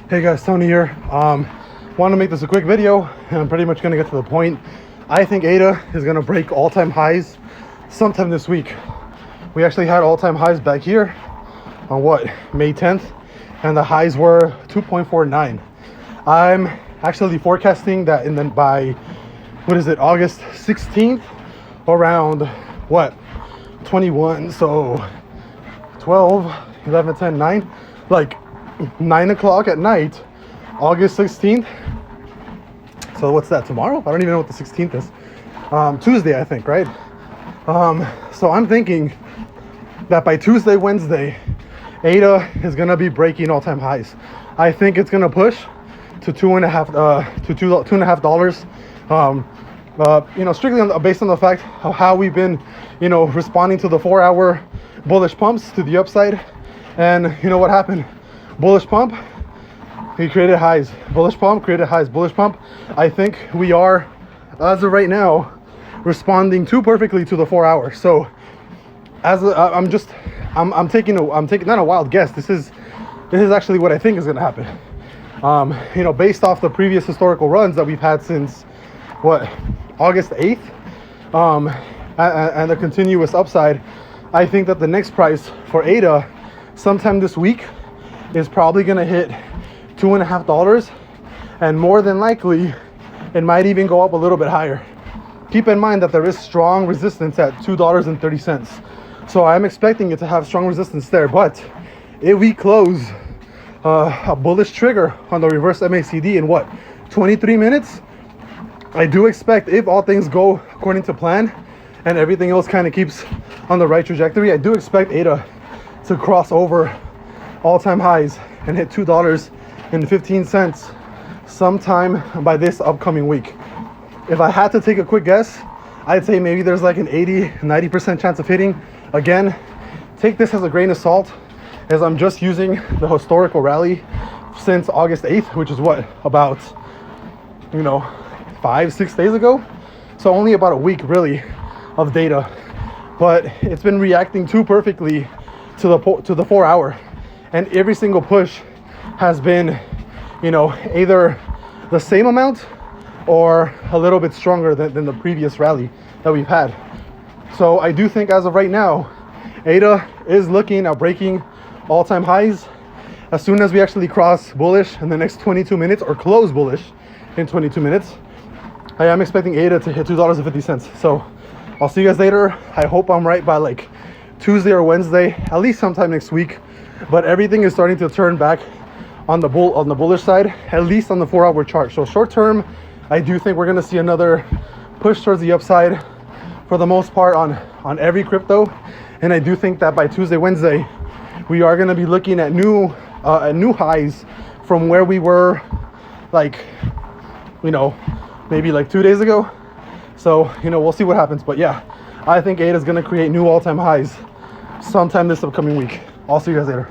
Hey guys, Tony here. Want to make this a quick video, and I'm pretty much going to get to the point. I think ADA is going to break all-time highs sometime this week. We actually had all-time highs back here on May 10th, and the highs were 2.49. I'm actually forecasting that by August 16th, around 21, so 12, 11, 10, 9, like 9 o'clock at night, August 16th. So what's that, tomorrow? I don't even know what the 16th is. Tuesday, I think, right? So I'm thinking that by Tuesday, Wednesday, ADA is gonna be breaking all-time highs. I think it's gonna push to $2.50. Strictly based on the fact of how we've been, responding to the 4-hour bullish pumps to the upside. And you know what happened? Bullish pump, he created highs. Bullish pump created highs. Bullish pump. I think we are, as of right now, responding too perfectly to the 4 hours. So I'm taking not a wild guess. This is actually what I think is going to happen. Based off the previous historical runs that we've had since August 8th, and the continuous upside, I think that the next price for ADA sometime this week is probably going to hit $2.50, and more than likely it might even go up a little bit higher. Keep in mind that there is strong resistance at $2.30, so I'm expecting it to have strong resistance there. But if we close a bullish trigger on the reverse MACD in 23 minutes, I do expect, if all things go according to plan and everything else kind of keeps on the right trajectory, I do expect ADA to cross over all-time highs and hit $2.15 sometime by this upcoming week. If I had to take a quick guess, I'd say maybe there's like an 80-90% chance of hitting. Again, take this as a grain of salt, as I'm just using the historical rally since August 8th, which is about 5-6 days ago. So only about a week really of data, but it's been reacting too perfectly to the 4 hour, and every single push has been either the same amount or a little bit stronger than the previous rally that we've had. So I do think, as of right now, ADA is looking at breaking all-time highs as soon as we actually cross bullish in the next 22 minutes or close bullish in 22 minutes. I am expecting ADA to hit $2.50. So I'll see you guys later. I hope I'm right by like Tuesday or Wednesday, at least sometime next week. But everything is starting to turn back on the bullish side, at least on the 4-hour chart. So short term, I do think we're going to see another push towards the upside for the most part on every crypto. And I do think that by Tuesday, Wednesday, we are going to be looking at new highs from where we were, maybe like 2 days ago. So we'll see what happens. But yeah, I think ADA is going to create new all-time highs sometime this upcoming week. I'll see you guys later.